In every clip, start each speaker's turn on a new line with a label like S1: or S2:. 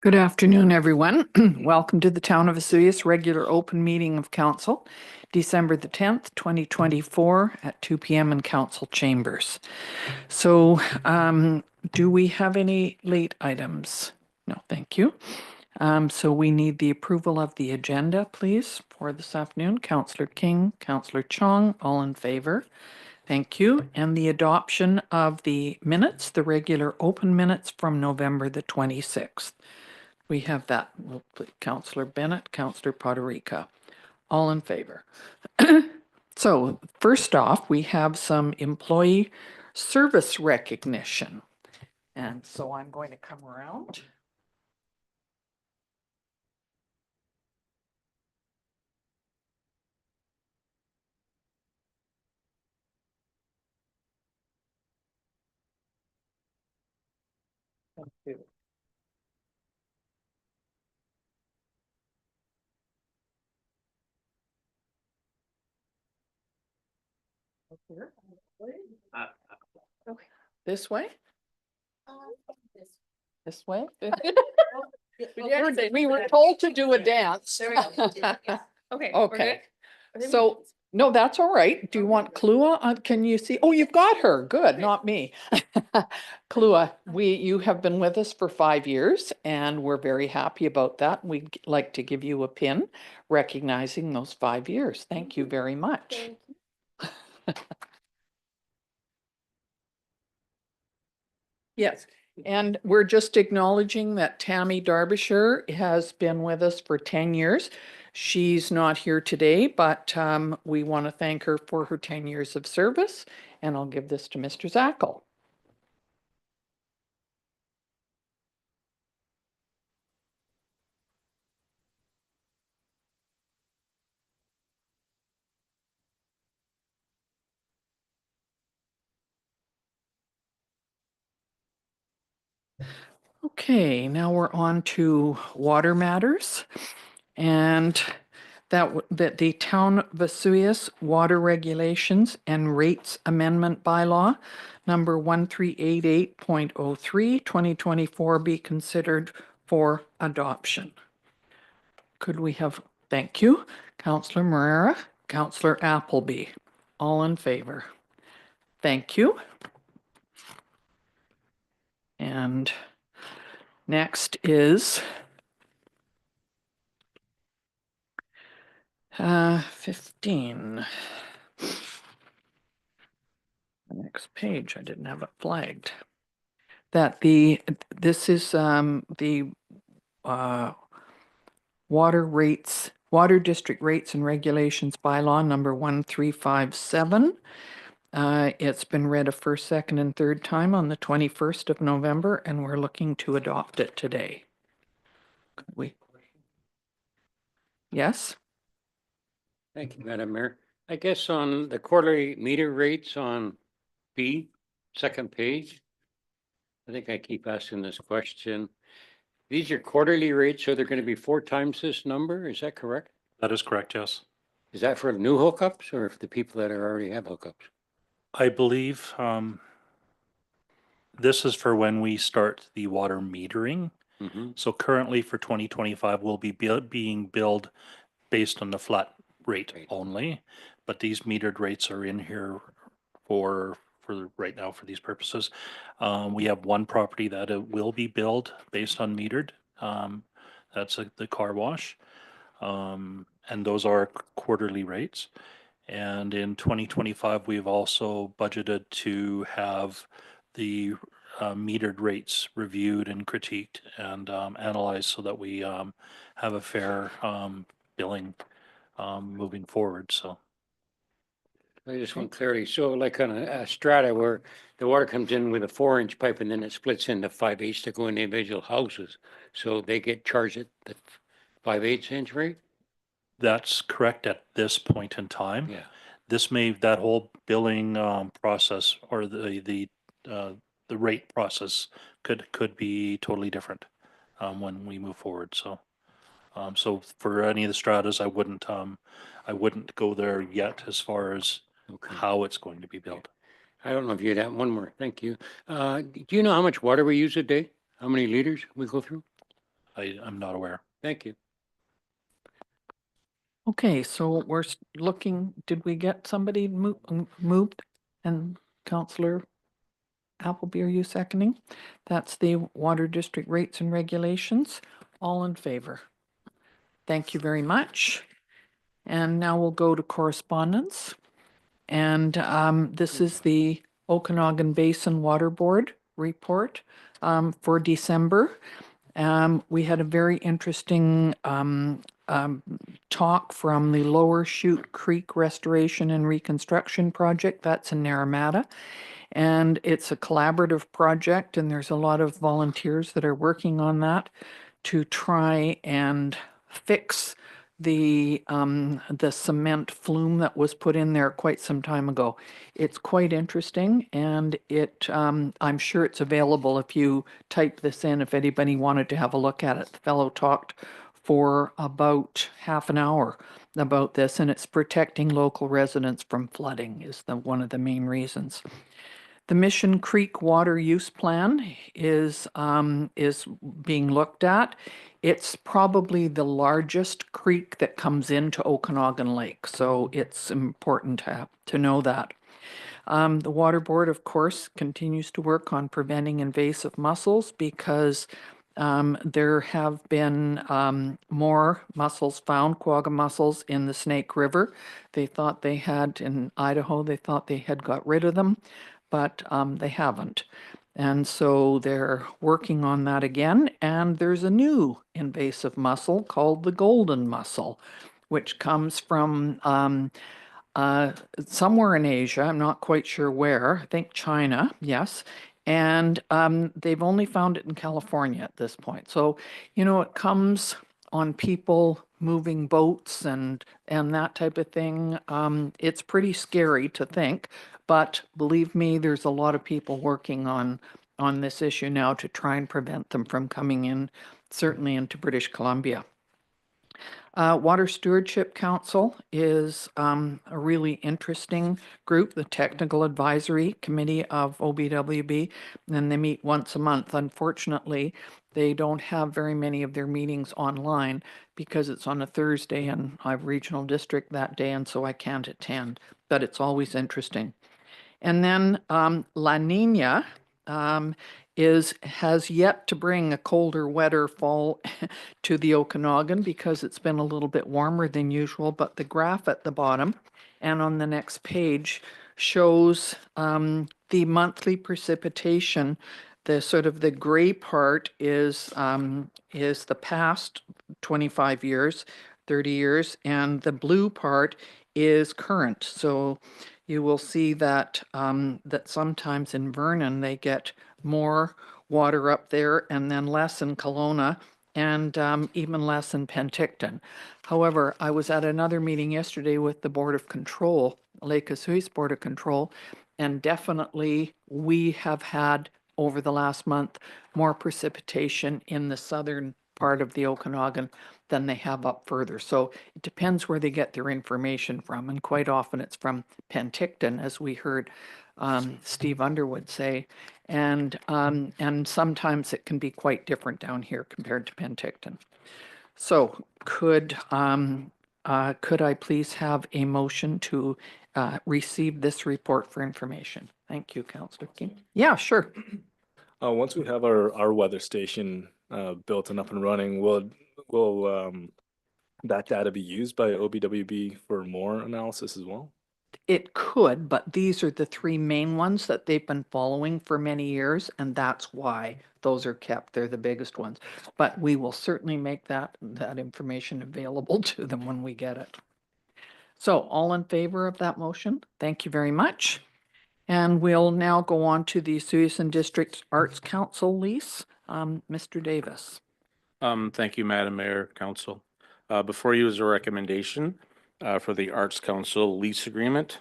S1: Good afternoon, everyone. Welcome to the Town of Vesuvius regular open meeting of council, December the 10th, 2024 at 2 p.m. in council chambers. So do we have any late items? No, thank you. So we need the approval of the agenda, please, for this afternoon. Councillor King, Councillor Chong, all in favor. Thank you. And the adoption of the minutes, the regular open minutes from November the 26th. We have that. We'll put Councillor Bennett, Councillor Poderica, all in favor. So first off, we have some employee service recognition. And so I'm going to come around. Thank you. Okay. This way? This way? We were told to do a dance.
S2: Okay.
S1: Okay. So, no, that's all right. Do you want Klua? Can you see? Oh, you've got her. Good, not me. Klua, you have been with us for 5 years and we're very happy about that. We'd like to give you a pin recognizing those 5 years. Thank you very much.
S2: Thank you.
S1: Yes, and we're just acknowledging that Tammy Derbyshire has been with us for 10 years. She's not here today, but we want to thank her for her 10 years of service. And I'll give this to Mr. Zackel. Okay, now we're on to water matters. And that the Town of Vesuvius Water Regulations and Rates Amendment Bylaw number 1388.03 2024 be considered for adoption. Could we have, thank you, Councillor Marrera, Councillor Appleby, all in favor. Thank you. And next is 15. The next page, I didn't have it flagged. That this is the Water District Rates and Regulations Bylaw number 1357. It's been read a first, second, and third time on the 21st of November, and we're looking to adopt it today. Could we? Yes?
S3: Thank you, Madam Mayor. I guess on the quarterly meter rates on B, second page, I think I keep asking this question. These are quarterly rates, so they're going to be 4 times this number. Is that correct?
S4: That is correct, yes.
S3: Is that for new hookups or for the people that already have hookups?
S4: I believe this is for when we start the water metering. So currently for 2025, we'll be being billed based on the flat rate only, but these metered rates are in here for right now for these purposes. We have one property that it will be billed based on metered. That's the car wash. And those are quarterly rates. And in 2025, we've also budgeted to have the metered rates reviewed and critiqued and analyzed so that we have a fair billing moving forward. So
S3: I just want clarity. So like on a strata where the water comes in with a 4-inch pipe and then it splits into 5/8 to go in individual houses. So they get charged at the 5/8 inch rate?
S4: that's correct at this point in time.
S3: Yeah.
S4: That whole billing process or the rate process could be totally different when we move forward. So so for any of the stratas, I wouldn't go there yet as far as how it's going to be built.
S3: I don't know if you'd have one more. Thank you. Do you know how much water we use a day? How many liters we go through?
S4: I'm not aware.
S3: Thank you.
S1: Okay, so we're looking, did we get somebody moved? And Counselor Appleby, are you seconding? That's the Water District Rates and Regulations. All in favor? Thank you very much. And now we'll go to correspondence. And this is the Okanagan Basin Water Board report for December. We had a very interesting talk from the Lower Chute Creek Restoration and Reconstruction Project. That's in Naramata. And it's a collaborative project, and there's a lot of volunteers that are working on that to try and fix the cement flume that was put in there quite some time ago. It's quite interesting, and I'm sure it's available if you type this in, if anybody wanted to have a look at it. The fellow talked for about half an hour about this, and it's protecting local residents from flooding is one of the main reasons. The Mission Creek Water Use Plan is being looked at. It's probably the largest creek that comes into Okanagan Lake, so it's important to know that. The Water Board, of course, continues to work on preventing invasive mussels because there have been more mussels found, quagga mussels, in the Snake River. They thought they had, in Idaho, they thought they had got rid of them, but they haven't. And so they're working on that again. And there's a new invasive mussel called the golden mussel, which comes from somewhere in Asia. I'm not quite sure where. I think China, yes. And they've only found it in California at this point. So, it comes on people moving boats and that type of thing. It's pretty scary to think, but believe me, there's a lot of people working on this issue now to try and prevent them from coming in, certainly into British Columbia. Water Stewardship Council is a really interesting group, the Technical Advisory Committee of OBWB, and they meet once a month. Unfortunately, they don't have very many of their meetings online because it's on a Thursday and I have regional district that day, and so I can't attend, but it's always interesting. And then La Nina has yet to bring a colder, wetter fall to the Okanagan because it's been a little bit warmer than usual. But the graph at the bottom and on the next page shows the monthly precipitation. The sort of the gray part is the past 25 years, 30 years, and the blue part is current. So you will see that that sometimes in Vernon they get more water up there and then less in Kelowna and even less in Penticton. However, I was at another meeting yesterday with the Board of Control, Lake Osoyoos Board of Control, and definitely we have had over the last month more precipitation in the southern part of the Okanagan than they have up further. So it depends where they get their information from. And quite often it's from Penticton, as we heard Steve Underwood say. And sometimes it can be quite different down here compared to Penticton. So could I please have a motion to receive this report for information? Thank you, Councillor King. Yeah, sure.
S5: Once we have our weather station built and up and running, will that data be used by OBWB for more analysis as well?
S1: It could, but these are the three main ones that they've been following for many years, and that's why those are kept. They're the biggest ones. But we will certainly make that information available to them when we get it. So all in favor of that motion? Thank you very much. And we'll now go on to the Suisun District Arts Council lease. Mr. Davis.
S6: Thank you, Madam Mayor, Council. Before you is a recommendation for the Arts Council lease agreement.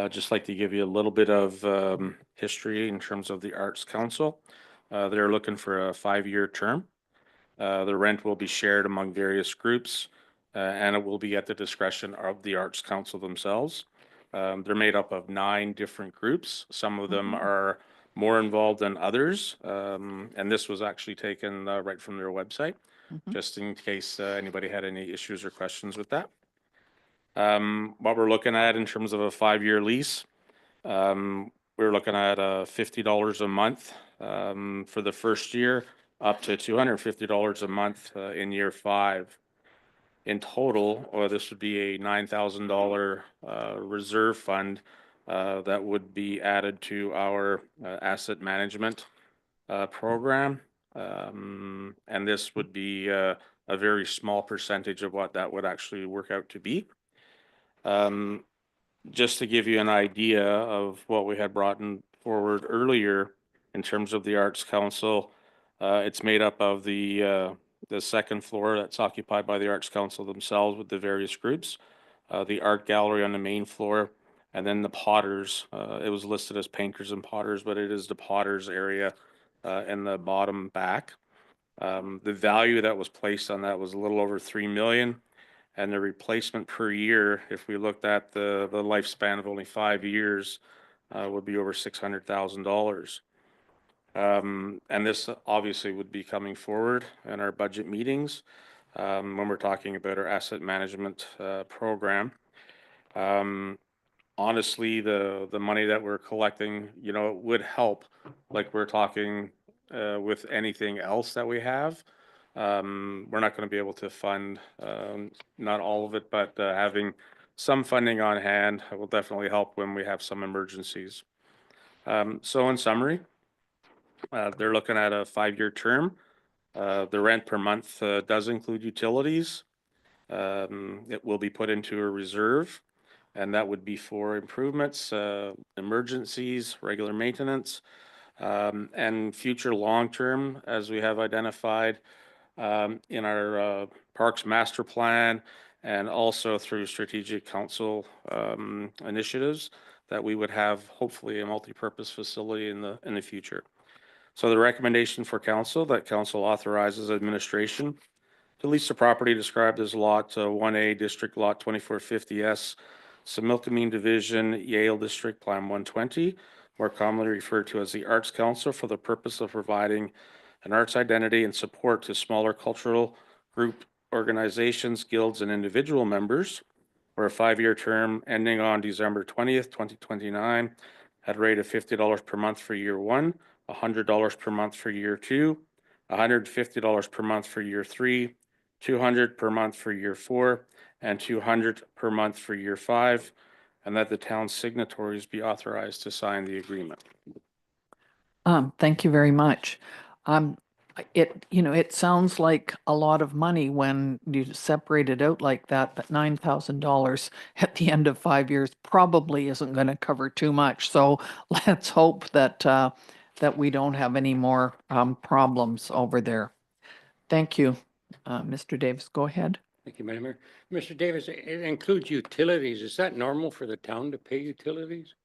S6: Just like to give you a little bit of history in terms of the Arts Council. They're looking for a 5-year term. The rent will be shared among various groups and it will be at the discretion of the Arts Council themselves. They're made up of 9 different groups. Some of them are more involved than others. And this was actually taken right from their website,
S1: Mhm.
S6: just in case anybody had any issues or questions with that. What we're looking at in terms of a 5-year lease, we're looking at $50 a month for the first year, up to $250 a month in year 5. In total, or this would be a $9,000 reserve fund that would be added to our asset management program. And this would be a very small percentage of what that would actually work out to be. Just to give you an idea of what we had brought forward earlier in terms of the Arts Council, it's made up of the second floor that's occupied by the Arts Council themselves with the various groups, the art gallery on the main floor, and then the Potters. It was listed as painters and potters, but it is the Potters area in the bottom back. The value that was placed on that was a little over 3 million. And the replacement per year, if we looked at the lifespan of only 5 years, would be over $600,000. And this obviously would be coming forward in our budget meetings when we're talking about our asset management program. Honestly, the money that we're collecting, you know, it would help, like we're talking with anything else that we have. We're not going to be able to fund not all of it, but having some funding on hand will definitely help when we have some emergencies. So in summary, they're looking at a 5-year term. The rent per month does include utilities. It will be put into a reserve, and that would be for improvements, emergencies, regular maintenance, and future long-term, as we have identified in our Parks Master Plan and also through Strategic Council initiatives that we would have hopefully a multi-purpose facility in the future. So the recommendation for council, that council authorizes administration to lease the property described as Lot 1A, District Lot 2450S, Similkameen Division, Yale District Plan 120, more commonly referred to as the Arts Council, for the purpose of providing an arts identity and support to smaller cultural group organizations, guilds, and individual members for a 5-year term ending on December 20th, 2029, at a rate of $50 per month for year 1, $100 per month for year 2, $150 per month for year 3, $200 per month for year 4, and $200 per month for year 5, and that the town's signatories be authorized to sign the agreement.
S1: Thank you very much. It sounds like a lot of money when you separate it out like that, but $9,000 at the end of 5 years probably isn't going to cover too much. So let's hope that that we don't have any more problems over there. Thank you. Mr. Davis, go ahead.
S3: Thank you, Madam Mayor. Mr. Davis, it includes utilities. Is that normal for the town to pay utilities?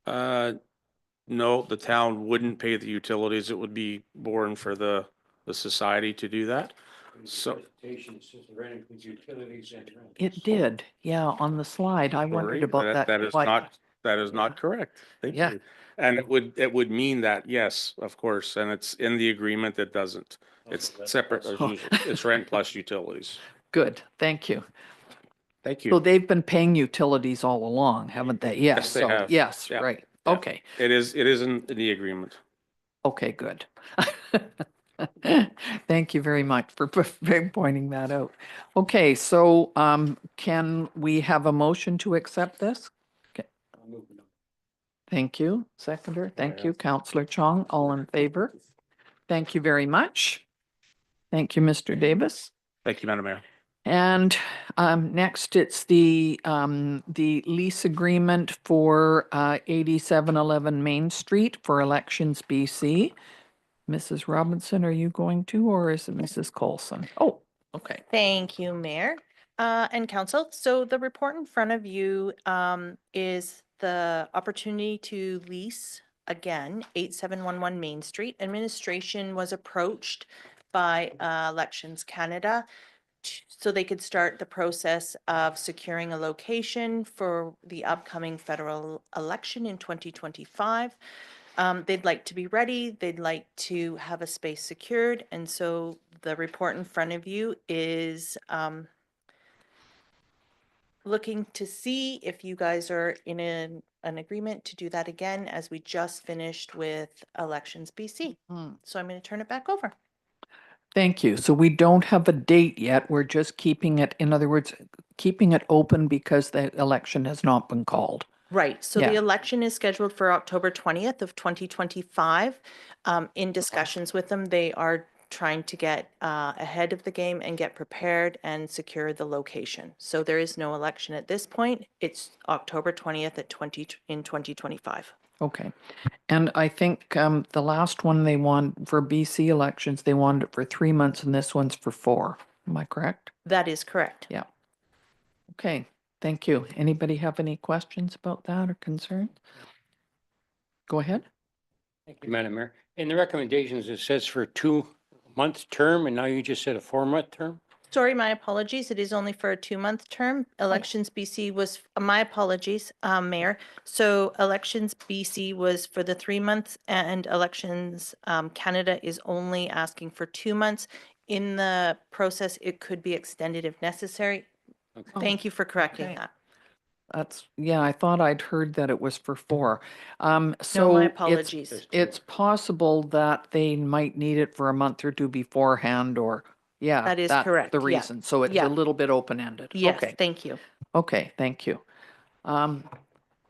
S6: No, the town wouldn't pay the utilities. It would be borne for the society to do that. So
S3: Rent includes utilities and rent.
S1: It did, yeah, on the slide. I wondered about that.
S6: That is
S1: Why-
S6: not correct. Thank
S1: Yeah.
S6: you. And it would mean that, yes, of course, and it's in the agreement that doesn't. It's separate as usual. It's rent plus utilities.
S1: Good, thank you.
S6: Thank
S1: So
S6: you.
S1: they've been paying utilities all along, haven't they? Yes,
S6: they
S1: so,
S6: have.
S1: yes,
S6: Yeah.
S1: right.
S6: Yeah.
S1: Okay,
S6: It is in the agreement.
S1: okay, good. Thank you very much for pointing that out. Okay, so can we have a motion to accept this? Thank you, seconder. Thank you, Councillor Chong. All in favor? Thank you very much. Thank you, Mr. Davis.
S6: Thank you, Madam Mayor.
S1: And next, it's the lease agreement for 8711 Main Street for Elections BC. Mrs. Robinson, are you going to, or is it Mrs. Colson? Oh, okay.
S2: Thank you, Mayor and Council. So the report in front of you is the opportunity to lease again 8711 Main Street. Administration was approached by Elections Canada so they could start the process of securing a location for the upcoming federal election in 2025. They'd like to be ready. They'd like to have a space secured. And so the report in front of you is looking to see if you guys are in an agreement to do that again, as we just finished with Elections BC.
S1: Hmm.
S2: So I'm going to turn it back over.
S1: Thank you. So we don't have a date yet. We're just keeping it, in other words, keeping it open because the election has not been called.
S2: Right, so the
S1: Yeah.
S2: election is scheduled for October 20th of 2025. In discussions with them, they are trying to get ahead of the game and get prepared and secure the location. So there is no election at this point. It's October 20th at 2025.
S1: Okay. And I think the last one they want for BC elections, they wanted it for 3 months and this one's for 4. Am I correct?
S2: That is correct.
S1: Yeah. Okay, thank you. Anybody have any questions about that or concerns? Go ahead.
S3: Thank you, Madam Mayor. In the recommendations, it says for a 2-month term, and now you just said a 4-month term?
S2: Sorry, my apologies. It is only for a 2-month term. Elections BC was, my apologies, Mayor. So Elections BC was for the 3 months and Elections Canada is only asking for 2 months. In the process, it could be extended if necessary.
S3: Okay.
S2: Thank you for correcting
S1: okay.
S2: that.
S1: That's, yeah, I thought I'd heard that it was for 4.
S2: No,
S1: So
S2: my
S1: it's-
S2: apologies.
S1: It's possible that they might need it for a month or two beforehand or, yeah.
S2: That is
S1: that's
S2: correct,
S1: the
S2: yeah.
S1: reason. So it's
S2: Yeah.
S1: a little bit open-ended.
S2: Yes,
S1: Okay.
S2: thank you.
S1: Okay, thank you.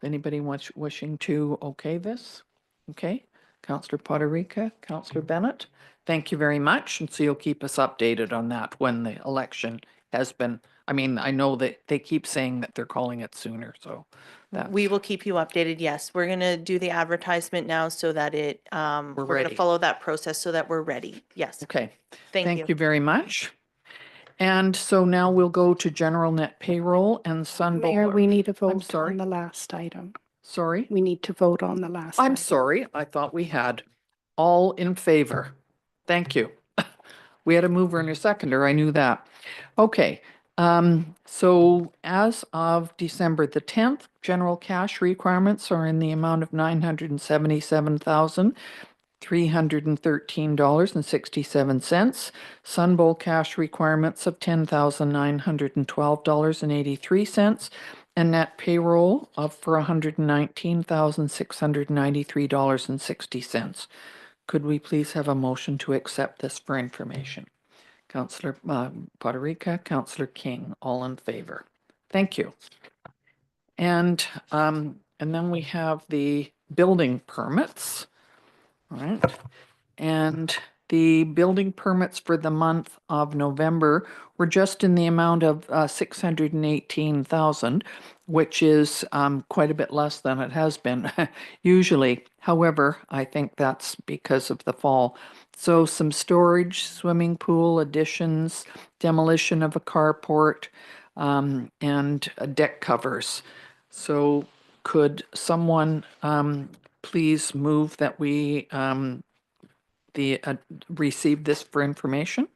S1: Anybody wishing to okay this? Okay, Councillor Potterica, Councillor Bennett, thank you very much. And so you'll keep us updated on that when the election has been, I mean, I know that they keep saying that they're calling it sooner, so that's.
S2: We will keep you updated, yes. We're going to do the advertisement now so that it, we're going
S1: ready.
S2: to follow that process so that we're ready. Yes,
S1: Okay,
S2: thank you.
S1: very much. And so now we'll go to general net payroll and Sunbelt.
S7: Mayor, we need to vote
S1: sorry?
S7: on the last item.
S1: Sorry?
S7: We need to vote on the last.
S1: I'm
S7: item.
S1: sorry, I thought we had all in favor. Thank you. We had a mover and a seconder, I knew that. Okay, so as of December the 10th, general cash requirements are in the amount of $977,313.67. Sunbowl cash requirements of $10,912.83. And net payroll of for $119,693.60. Could we please have a motion to accept this for information? Councillor Potterica, Councillor King, all in favor. Thank you. And then we have the building permits. All right. And the building permits for the month of November were just in the amount of 618,000, which is quite a bit less than it has been usually. However, I think that's because of the fall. So some storage, swimming pool additions, demolition of a carport, and deck covers. So could someone please move that we receive this for information?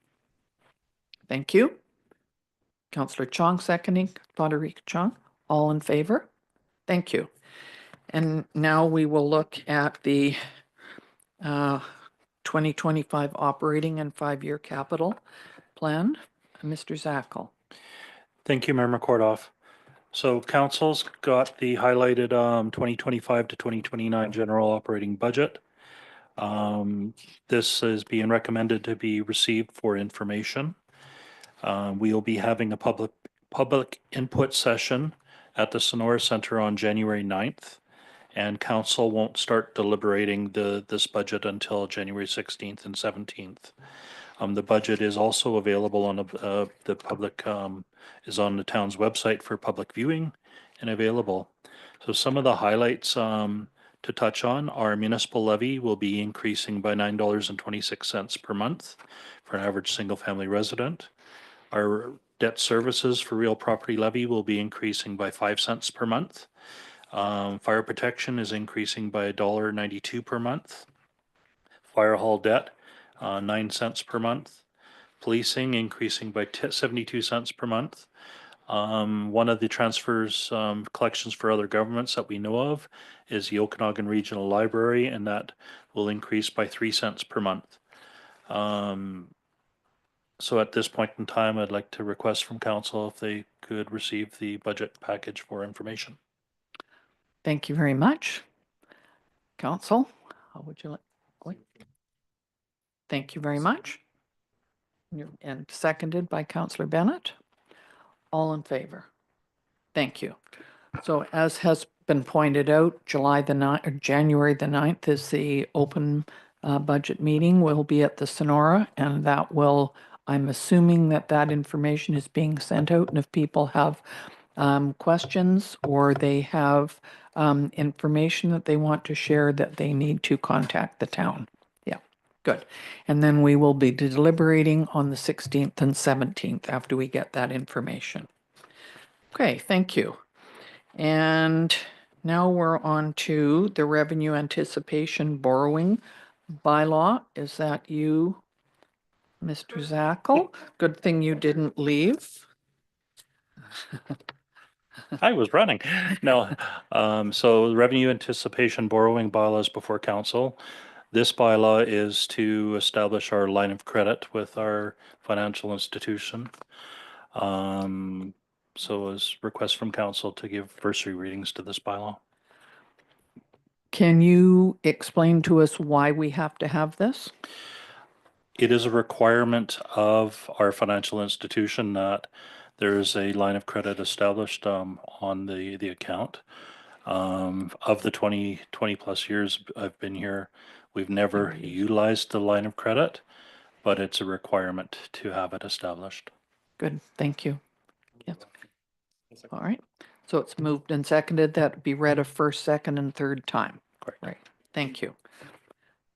S1: Thank you. Councillor Chong seconding, Potterica Chong, all in favor? Thank you. And now we will look at the 2025 operating and 5-year capital plan. Mr. Zackel.
S4: Thank you, Mayor McCordoff. So council's got the highlighted 2025 to 2029 general operating budget. This is being recommended to be received for information. We'll be having a public input session at the Sonora Center on January 9th, and council won't start deliberating this budget until January 16th and 17th. The budget is also available on the public, is on the town's website for public viewing and available. So some of the highlights to touch on, our municipal levy will be increasing by $9.26 per month for an average single-family resident. Our debt services for real property levy will be increasing by 5 cents per month. Fire protection is increasing by $1.92 per month. Fire hall debt, 9 cents per month. Policing increasing by 72 cents per month. One of the transfers, collections for other governments that we know of is the Okanagan Regional Library, and that will increase by 3 cents per month. So at this point in time, I'd like to request from council if they could receive the budget package for information.
S1: Thank you very much. Council, how would you like? wait. Thank you very much. And seconded by Councillor Bennett. All in favor? Thank you. So as has been pointed out, January the 9th is the open budget meeting. Will be at the Sonora, and that will, I'm assuming that that information is being sent out, and if people have questions or they have information that they want to share, that they need to contact the town. Yeah, good. And then we will be deliberating on the 16th and 17th after we get that information. Okay, thank you. And now we're on to the revenue anticipation borrowing bylaw. Is that you, Mr. Zackel? Good thing you didn't leave.
S4: I was running. No, so the revenue anticipation borrowing bylaws before council. This bylaw is to establish our line of credit with our financial institution. So as request from council to give first readings to this bylaw.
S1: Can you explain to us why we have to have this?
S4: It is a requirement of our financial institution that there is a line of credit established on the account. Of the 20 plus years I've been here, we've never utilized the line of credit, but it's a requirement to have it established.
S1: Good, thank you. Yes. All right, so it's moved and seconded. That would be read a first, second, and third time.
S4: Correct.
S1: Right, thank you.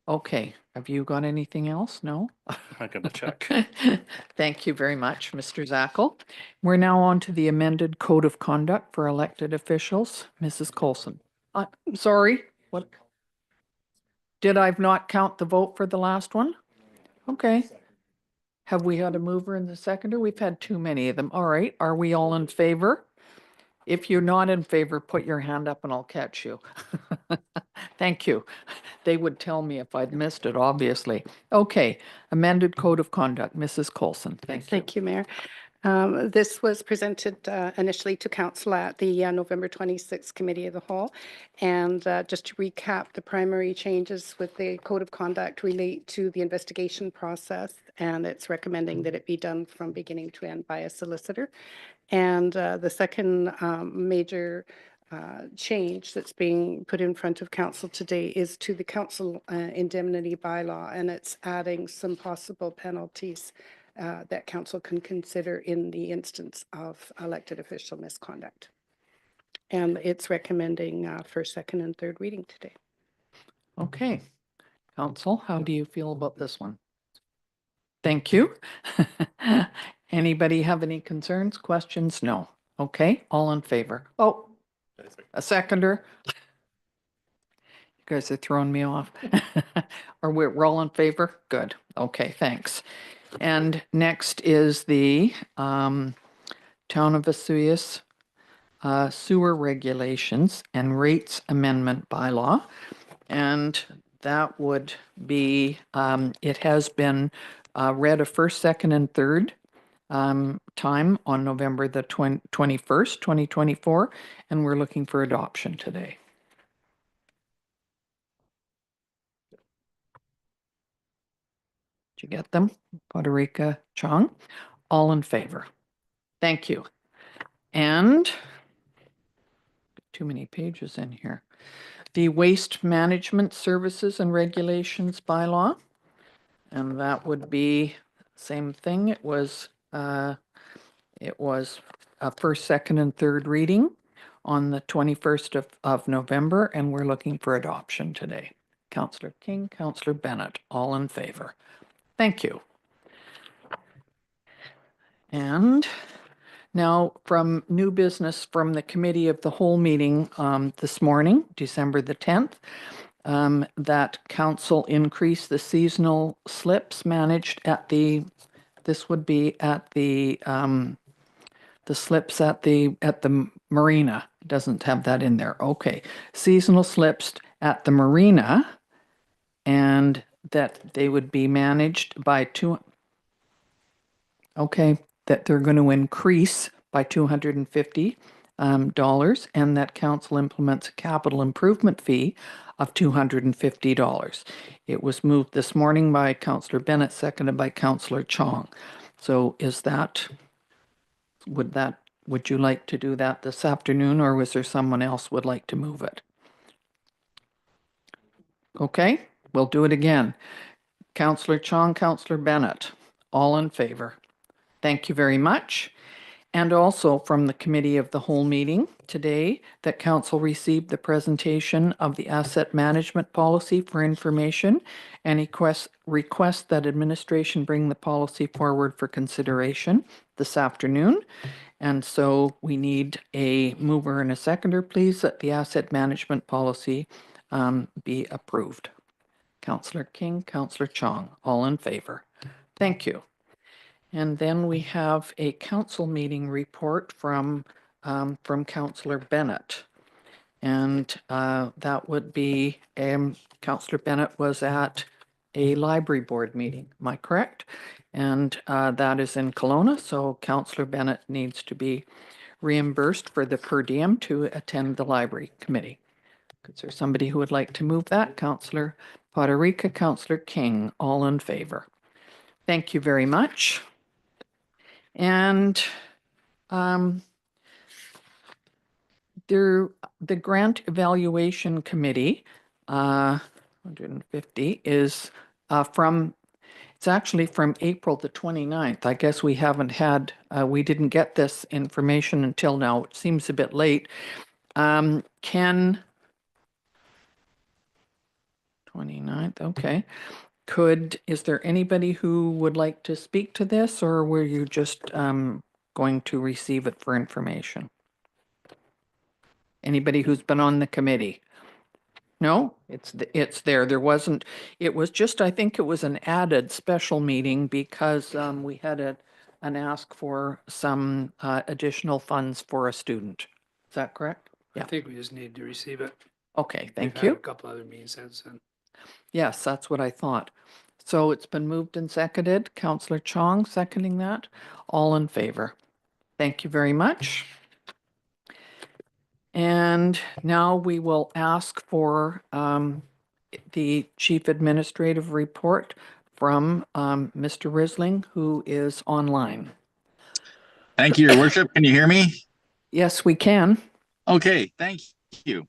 S1: Okay, have you got anything else? No?
S4: I'm gonna check.
S1: Thank you very much, Mr. Zackel. We're now on to the amended code of conduct for elected officials. Mrs. Coulson. I'm sorry, what? Did I not count the vote for the last one? Okay. Have we had a mover and the seconder? We've had too many of them. All right, are we all in favor? If you're not in favor, put your hand up and I'll catch you. Thank you. They would tell me if I'd missed it, obviously. Okay, amended code of conduct, Mrs. Coulson. Thank you.
S7: Thank you, Mayor. This was presented initially to council at the November 26th Committee of the Whole. And just to recap, the primary changes with the code of conduct relate to the investigation process, and it's recommending that it be done from beginning to end by a solicitor. And the second major change that's being put in front of council today is to the council indemnity bylaw, and it's adding some possible penalties that council can consider in the instance of elected official misconduct. And it's recommending first, second, and third reading today.
S1: Okay, council, how do you feel about this one? Thank you. Anybody have any concerns, questions? No. Okay, all in favor? Oh, a seconder? You guys are throwing me off. Are we're all in favor? Good. Okay, thanks. And next is the Town of Vesuvius sewer regulations and rates amendment bylaw. And that would be, it has been read a first, second, and third time on November the 21st, 2024, and we're looking for adoption today. Did you get them? Puerto Rica Chung, all in favor. Thank you. And too many pages in here. The Waste Management Services and Regulations bylaw, and that would be same thing. It was a first, second, and third reading on the 21st of November, and we're looking for adoption today. Councillor King, Councillor Bennett, all in favor. Thank you. And now from new business from the Committee of the Whole meeting this morning, December the 10th, that council increased the seasonal slips managed at the, this would be at the the slips at the marina. Doesn't have that in there. Okay. Seasonal slips at the marina, and that they would be managed by that they're going to increase by $250, and that council implements a capital improvement fee of $250. It was moved this morning by Councillor Bennett, seconded by Councillor Chong. So would you like to do that this afternoon, or was there someone else would like to move it? Okay, we'll do it again. Councillor Chong, Councillor Bennett, all in favor. Thank you very much. And also from the Committee of the Whole meeting today, that Council received the presentation of the asset management policy for information and request that administration bring the policy forward for consideration this afternoon. And so we need a mover and a seconder, please, that the asset management policy be approved. Councillor King, Councillor Chong, all in favor. Thank you. And then we have a council meeting report from Councillor Bennett. And that would be, Councillor Bennett was at a library board meeting, am I correct? And that is in Kelowna, so Councillor Bennett needs to be reimbursed for the per diem to attend the library committee. Is there somebody who would like to move that? Councillor Potterica, Councillor King, all in favor. Thank you very much. And the grant evaluation committee, 150, is it's actually from April the 29th. I guess we haven't had, we didn't get this information until now. It seems a bit late. Ken, 29th, okay. Is there anybody who would like to speak to this, or were you just going to receive it for information? Anybody who's been on the committee? No, it's there. It was just, I think it was an added special meeting because we had an ask for some additional funds for a student. Is that correct?
S8: I think we just need to receive it.
S1: Okay, thank
S8: We've had
S1: you.
S8: a couple other meetings since then.
S1: Yes, that's what I thought. So it's been moved and seconded. Councillor Chong seconding that. All in favor. Thank you very much. And now we will ask for the Chief Administrative Report from Mr. Risling, who is online.
S9: Thank you, Your Worship. Can you hear me?
S1: Yes, we can.
S9: Okay, thank you.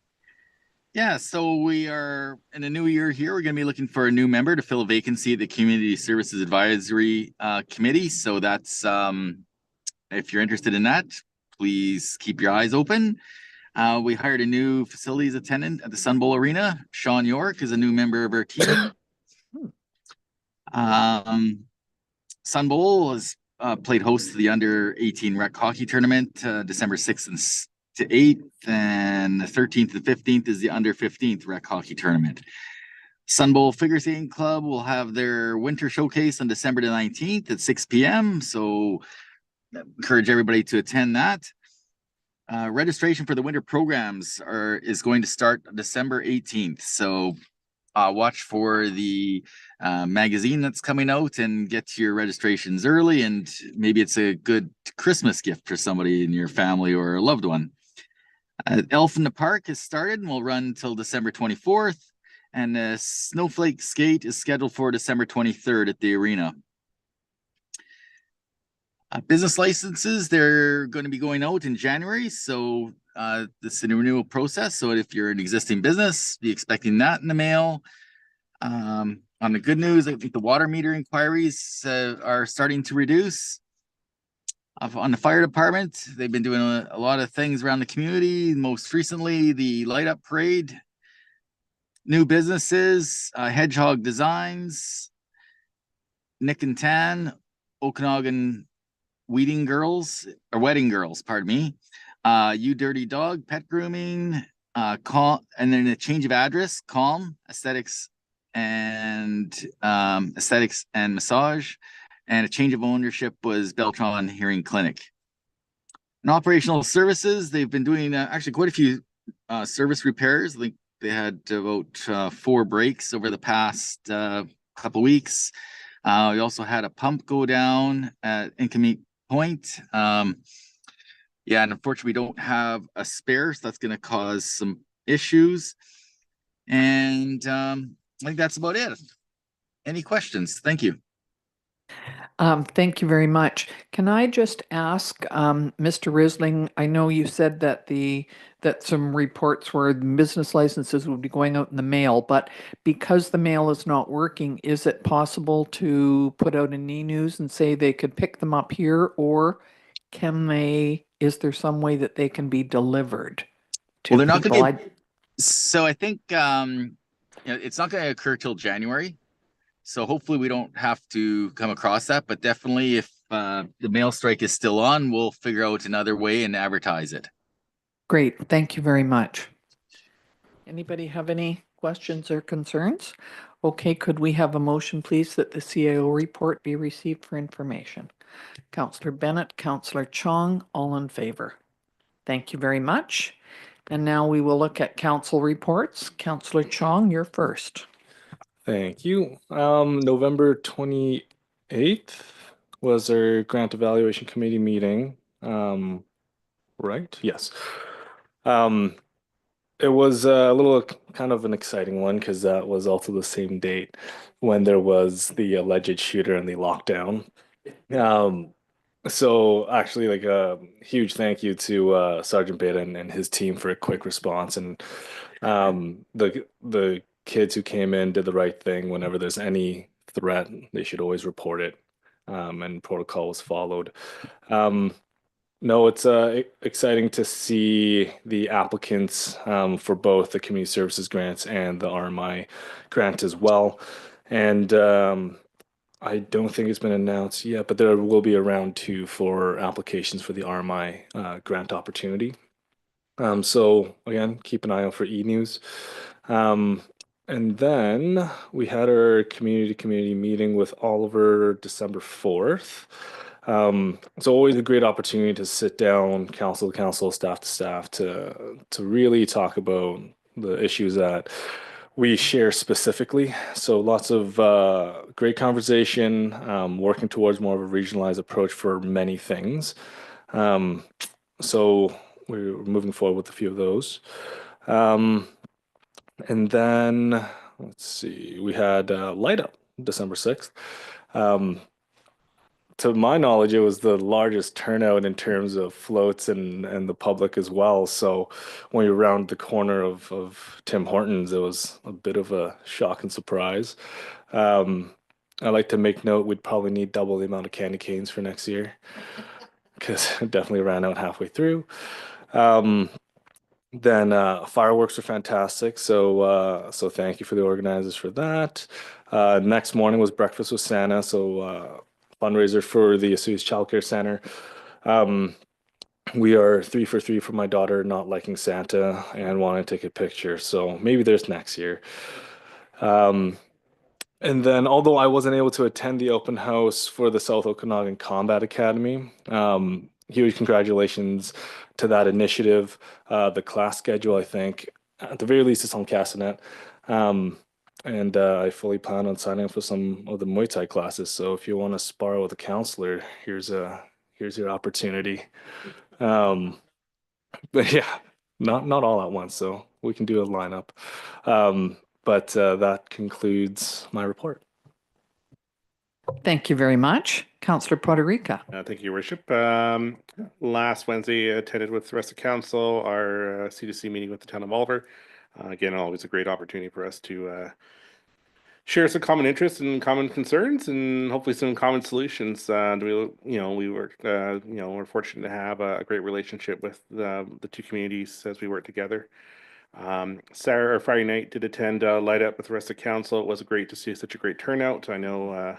S9: Yeah, so we are in a new year here. We're going to be looking for a new member to fill a vacancy at the Community Services Advisory Committee. So that's, if you're interested in that, please keep your eyes open. We hired a new facilities attendant at the Sun Bowl Arena. Sean York is a new member of our team. Sun Bowl has played host to the under-18 rec hockey tournament, December 6th to 8th, and the 13th to 15th is the under-15th rec hockey tournament. Sun Bowl Figure Skating Club will have their winter showcase on December the 19th at 6 p.m. So encourage everybody to attend that. Registration for the winter programs is going to start December 18th. So watch for the magazine that's coming out and get your registrations early. And maybe it's a good Christmas gift for somebody in your family or a loved one. Elf in the Park has started and will run until December 24th. And the Snowflake Skate is scheduled for December 23rd at the arena. Business licenses, they're going to be going out in January. So this is a renewal process. So if you're an existing business, be expecting that in the mail. On the good news, I think the water meter inquiries are starting to reduce. On the fire department, they've been doing a lot of things around the community. Most recently, the light up parade. New businesses, Hedgehog Designs, Nick and Tan, Okanagan Wedding Girls, pardon me. You Dirty Dog, Pet Grooming, and then a change of address, Calm Aesthetics and Massage, and a change of ownership was Beltron Hearing Clinic. In operational services, they've been doing actually quite a few service repairs. I think they had about 4 breaks over the past couple weeks. We also had a pump go down at Incoming Point. Yeah, and unfortunately, we don't have a spare, so that's going to cause some issues. And I think that's about it. Any questions? Thank you.
S1: Thank you very much. Can I just ask, Mr. Risling, I know you said that that some reports where business licenses would be going out in the mail, but because the mail is not working, is it possible to put out an e-news and say they could pick them up here, or is there some way that they can be delivered to
S9: Well, they're not
S1: people?
S9: going to so I think it's not going to occur till January. So hopefully we don't have to come across that, but definitely if the mail strike is still on, we'll figure out another way and advertise it.
S1: Great, thank you very much. Anybody have any questions or concerns? Okay, could we have a motion, please, that the CAO report be received for information? Councillor Bennett, Councillor Chong, all in favor. Thank you very much. And now we will look at council reports. Councillor Chong, you're first.
S5: Thank you. November 28th was our grant evaluation committee meeting. Right? Yes. It was a little kind of an exciting one because that was also the same date when there was the alleged shooter and the lockdown. So actually, like a huge thank you to Sergeant Beta and his team for a quick response, and the kids who came in did the right thing. Whenever there's any threat, they should always report it, and protocol was followed. No, it's exciting to see the applicants for both the community services grants and the RMI grant as well. And I don't think it's been announced yet, but there will be a round 2 for applications for the RMI grant opportunity. So again, keep an eye out for e-news. And then we had our community meeting with Oliver December 4th. It's always a great opportunity to sit down, council to council, staff to staff, to really talk about the issues that we share specifically. So lots of great conversation, working towards more of a regionalized approach for many things. So we're moving forward with a few of those. And then let's see, we had Light Up December 6th. To my knowledge, it was the largest turnout in terms of floats and the public as well. So when you round the corner of Tim Hortons, it was a bit of a shock and surprise. I like to make note we'd probably need double the amount of candy canes for next year because it definitely ran out halfway through. Then fireworks are fantastic. So thank you for the organizers for that. Next morning was Breakfast with Santa. So fundraiser for the Osoyoos Child Care Center. We are 3 for 3 for my daughter not liking Santa and wanting to take a picture. So maybe there's next year. And then, although I wasn't able to attend the open house for the South Okanagan Combat Academy, huge congratulations to that initiative. The class schedule, I think, at the very least, it's on Castanet. And I fully plan on signing up for some of the Muay Thai classes. So if you want to spar with a counselor, here's your opportunity. But yeah, not all at once. So we can do a lineup. But that concludes my report.
S1: Thank you very much. Councillor Puerto Rica.
S10: Thank you, Your Worship. Last Wednesday, I attended with the rest of council our C2C meeting with the town of Oliver. Again, always a great opportunity for us to share some common interests and common concerns, and hopefully some common solutions. We're fortunate to have a great relationship with the two communities as we work together. Friday night did attend Light Up with the rest of council. It was great to see such a great turnout. I know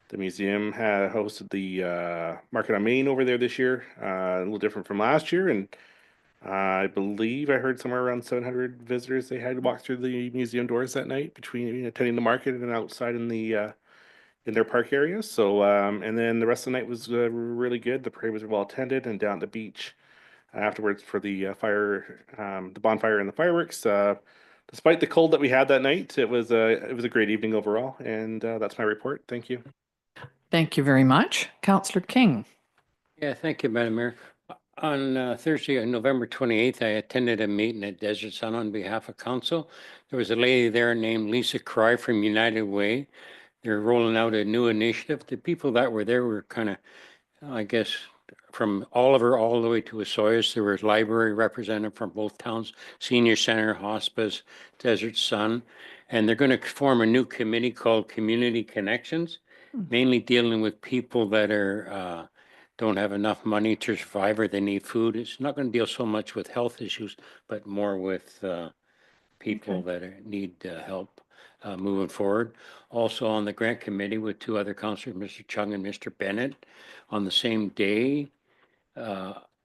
S10: the museum had hosted the Market on Main over there this year, a little different from last year, and I believe I heard somewhere around 700 visitors they had to walk through the museum doors that night between attending the market and outside in their park areas. So and then the rest of the night was really good. The parade was well attended, and down at the beach afterwards for the the bonfire and the fireworks. Despite the cold that we had that night, it was a great evening overall, and that's my report. Thank you.
S1: Thank you very much. Councillor King.
S3: Yeah, thank you, Madam Mayor. On Thursday, on November 28th, I attended a meeting at Desert Sun on behalf of council. There was a lady there named Lisa Cry from United Way. They're rolling out a new initiative. The people that were there were kind of, I guess, from Oliver all the way to Osoyoos. There was library representative from both towns, senior center, hospice, Desert Sun. And they're going to form a new committee called Community Connections, mainly dealing with people that are don't have enough money to survive or they need food. It's not going to deal so much with health issues, but more with people that need help moving forward. Also on the grant committee with two other councillors, Mr. Chung and Mr. Bennett, on the same day.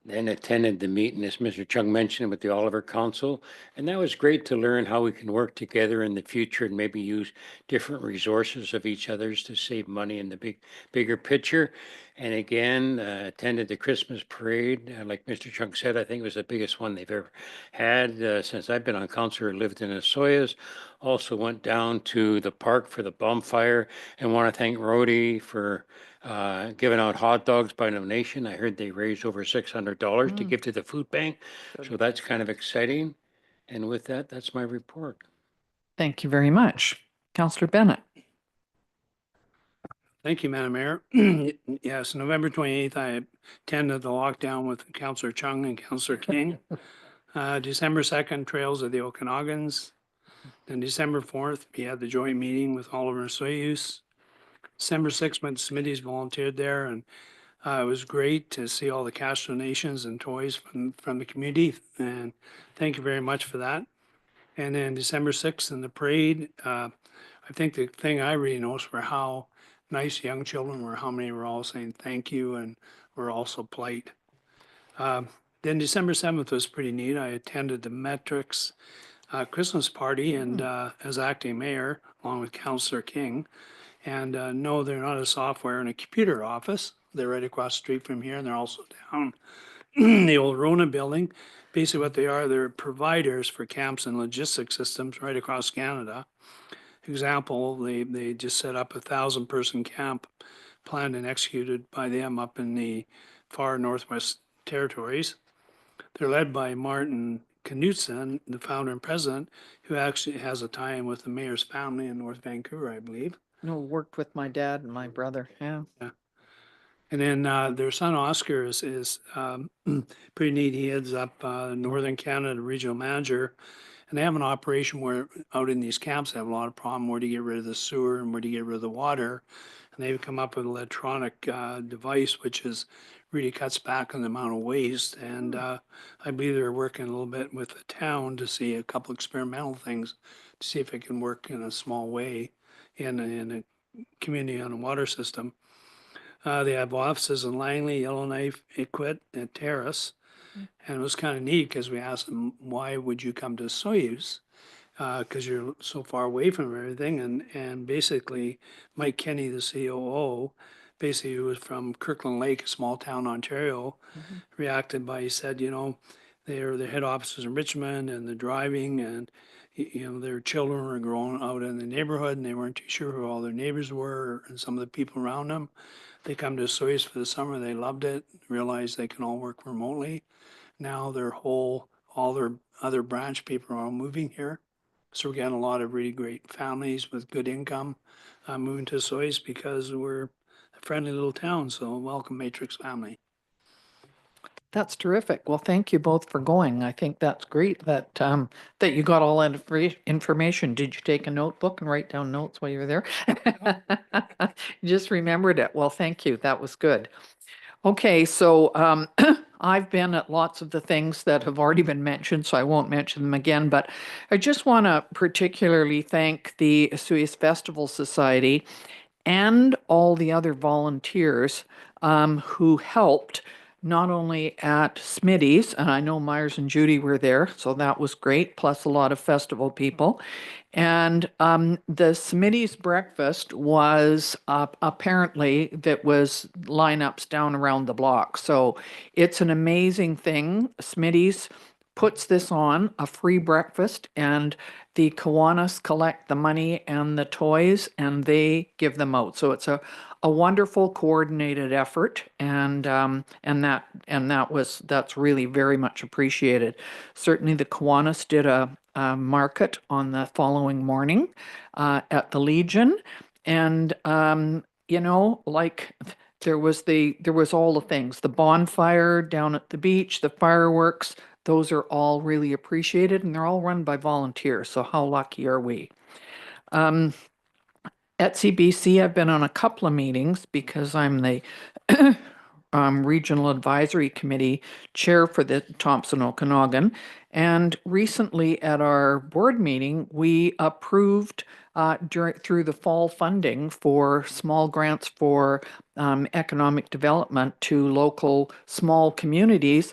S3: Then attended the meeting, as Mr. Chung mentioned, with the Oliver Council. And that was great to learn how we can work together in the future and maybe use different resources of each other's to save money in the bigger picture. And again, attended the Christmas parade. Like Mr. Chung said, I think it was the biggest one they've ever had since I've been on council or lived in Osoyoos. Also went down to the park for the bonfire and want to thank Rhodey for giving out hot dogs by donation. I heard they raised over $600 to give to the food bank. So that's kind of exciting. And with that, that's my report.
S1: Thank you very much. Councillor Bennett.
S8: Thank you, Madam Mayor. Yes, November 28th, I attended the lockdown with Councillor Chung and Councillor King. December 2nd, Trails of the Okanogans. Then December 4th, we had the joint meeting with Oliver and Soyuz. December 6th, when Smitty's volunteered there, and it was great to see all the cash donations and toys from the community, and thank you very much for that. And then December 6th in the parade, I think the thing I really noticed were how nice young children were, how many were all saying thank you and were also polite. Then December 7th was pretty neat. I attended the Metrics Christmas party and as acting mayor, along with Councillor King. And no, they're not a software and a computer office. They're right across the street from here, and they're also down the old Rona building. Basically what they are, they're providers for camps and logistics systems right across Canada. Example, they just set up 1,000-person camp planned and executed by them up in the far Northwest Territories. They're led by Martin Knudsen, the founder and president, who actually has a tie-in with the mayor's family in North Vancouver, I believe.
S1: No, worked with my dad and my brother. Yeah.
S8: And then their son Oscar is pretty neat. He heads up Northern Canada regional manager, and they have an operation where out in these camps they have a lot of problem where to get rid of the sewer and where to get rid of the water, and they've come up with an electronic device which is really cuts back on the amount of waste. And I believe they're working a little bit with the town to see a couple experimental things to see if it can work in a small way in a community on a water system. They have offices in Langley, Yellowknife, Iqaluit, and Terrace. And it was kind of neat because we asked them, why would you come to Soyuz? Because you're so far away from everything. And basically, Mike Kenny, the COO, basically who was from Kirkland Lake, a small town, Ontario, reacted by, he said, you know, their head office is in Richmond and the driving and you know, their children were growing out in the neighborhood and they weren't too sure who all their neighbors were and some of the people around them. They come to Soyuz for the summer, they loved it, realized they can all work remotely. Now all their other branch people are all moving here. So we're getting a lot of really great families with good income moving to Soyuz because we're a friendly little town. So welcome, Matrix family.
S1: That's terrific. Well, thank you both for going. I think that's great that that you got all that information. Did you take a notebook and write down notes while you were there? You just remembered it. Well, thank you. That was good. Okay, so I've been at lots of the things that have already been mentioned, so I won't mention them again, but I just want to particularly thank the Osoyoos Festival Society and all the other volunteers who helped not only at Smitty's, and I know Myers and Judy were there, so that was great, plus a lot of festival people. And the Smitty's breakfast was apparently that was lineups down around the block. So it's an amazing thing. Smitty's puts this on, a free breakfast, and the Kiwanis collect the money and the toys and they give them out. So it's a wonderful coordinated effort, and that's really very much appreciated. Certainly the Kiwanis did a market on the following morning at the Legion, and you know, like there was all the things, the bonfire down at the beach, the fireworks. Those are all really appreciated, and they're all run by volunteers. So how lucky are we? At CBC, I've been on a couple of meetings because I'm the Regional Advisory Committee Chair for the Thompson Okanagan. And recently at our board meeting, we approved through the fall funding for small grants for economic development to local small communities,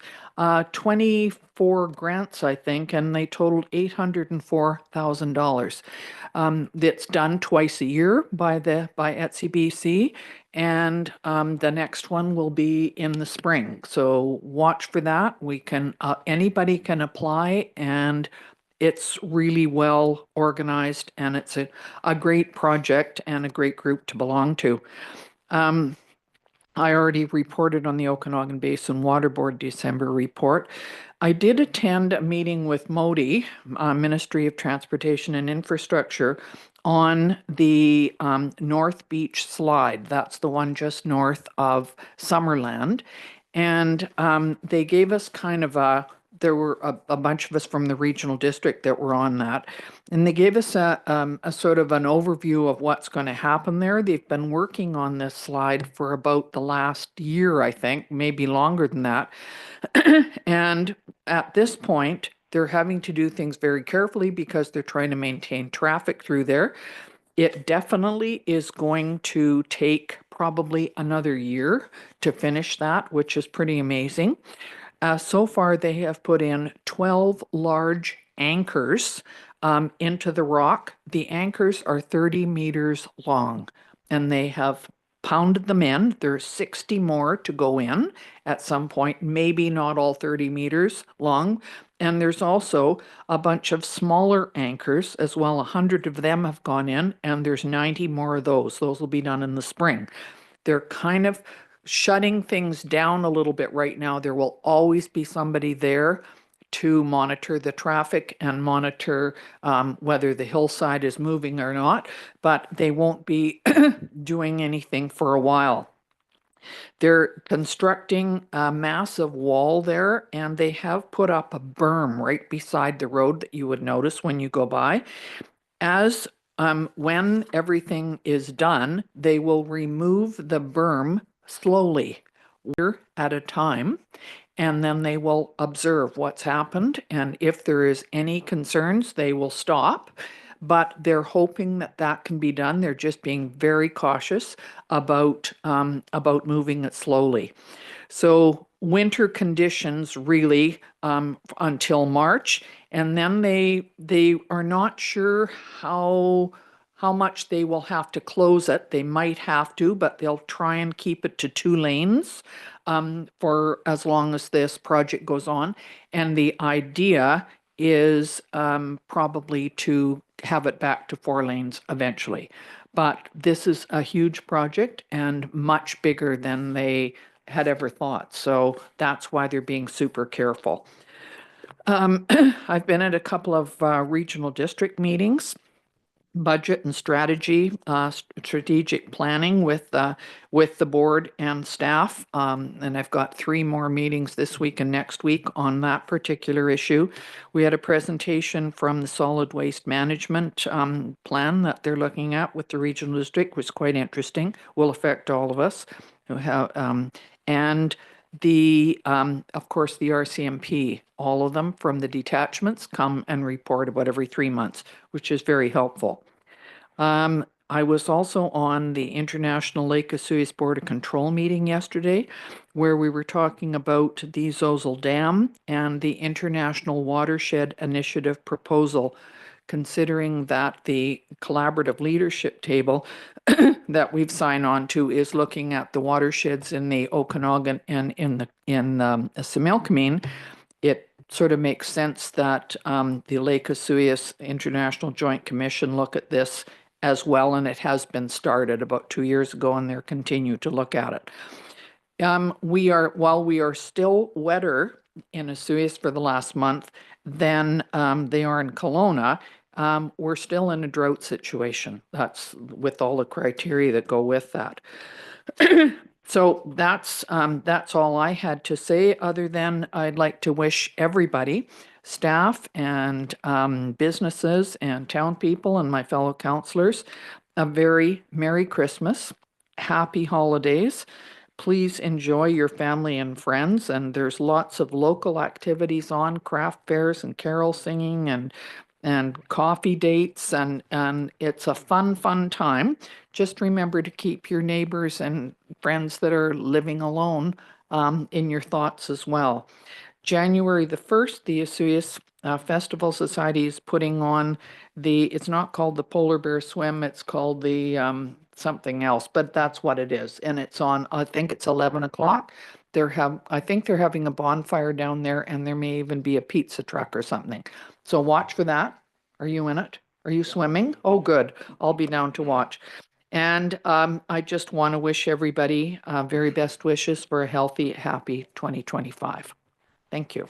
S1: 24 grants, I think, and they totaled $804,000. That's done twice a year by ETCBC, and the next one will be in the spring. So watch for that. We can anybody can apply, and it's really well organized, and it's a great project and a great group to belong to. I already reported on the Okanagan Basin Water Board December report. I did attend a meeting with MODI, Ministry of Transportation and Infrastructure, on the North Beach slide. That's the one just north of Summerland. And they gave us kind of there were a bunch of us from the regional district that were on that. And they gave us a sort of an overview of what's going to happen there. They've been working on this slide for about the last year, I think, maybe longer than that. And at this point, they're having to do things very carefully because they're trying to maintain traffic through there. It definitely is going to take probably another year to finish that, which is pretty amazing. So far, they have put in 12 large anchors into the rock. The anchors are 30 meters long, and they have pounded them in. There's 60 more to go in at some point, maybe not all 30 meters long. And there's also a bunch of smaller anchors as well. 100 of them have gone in, and there's 90 more of those. Those will be done in the spring. They're kind of shutting things down a little bit right now. There will always be somebody there to monitor the traffic and monitor whether the hillside is moving or not, but they won't be doing anything for a while. They're constructing a massive wall there, and they have put up a berm right beside the road that you would notice when you go by. As when everything is done, they will remove the berm slowly, one at a time, and then they will observe what's happened. And if there is any concerns, they will stop. But they're hoping that that can be done. They're just being very cautious about moving it slowly. So winter conditions really until March, and then they are not sure how much they will have to close it. They might have to, but they'll try and keep it to 2 lanes for as long as this project goes on. And the idea is probably to have it back to 4 lanes eventually. But this is a huge project and much bigger than they had ever thought. So that's why they're being super careful. I've been at a couple of regional district meetings, budget and strategy, strategic planning with the board and staff. And I've got 3 more meetings this week and next week on that particular issue. We had a presentation from the solid waste management plan that they're looking at with the regional district, which is quite interesting, will affect all of us who have, and of course, the RCMP, all of them from the detachments come and report about every 3 months, which is very helpful. I was also on the International Lake Osoyoos Board of Control meeting yesterday, where we were talking about the Zozel Dam and the International Watershed Initiative proposal, considering that the collaborative leadership table that we've signed on to is looking at the watersheds in the Okanagan and in Similkameen. It sort of makes sense that the Lake Osoyoos International Joint Commission look at this as well, and it has been started about 2 years ago, and they're continue to look at it. While we are still wetter in Osoyoos for the last month than they are in Kelowna, we're still in a drought situation. That's with all the criteria that go with that. So that's all I had to say, other than I'd like to wish everybody, staff and businesses and town people and my fellow councillors, a very Merry Christmas, Happy Holidays. Please enjoy your family and friends, and there's lots of local activities on, craft fairs and carol singing and coffee dates, and it's a fun time. Just remember to keep your neighbors and friends that are living alone in your thoughts as well. January the 1st, the Osoyoos Festival Society is putting on it's not called the Polar Bear Swim, it's called the something else, but that's what it is. And it's on, I think it's 11 o'clock. I think they're having a bonfire down there, and there may even be a pizza truck or something. So watch for that. Are you in it? Are you swimming? Oh, good. I'll be down to watch. And I just want to wish everybody very best wishes for a healthy, happy 2025. Thank you.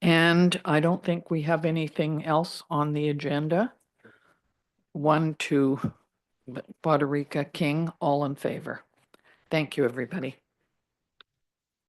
S1: And I don't think we have anything else on the agenda. 1, 2, Waterika King, all in favor. Thank you, everybody.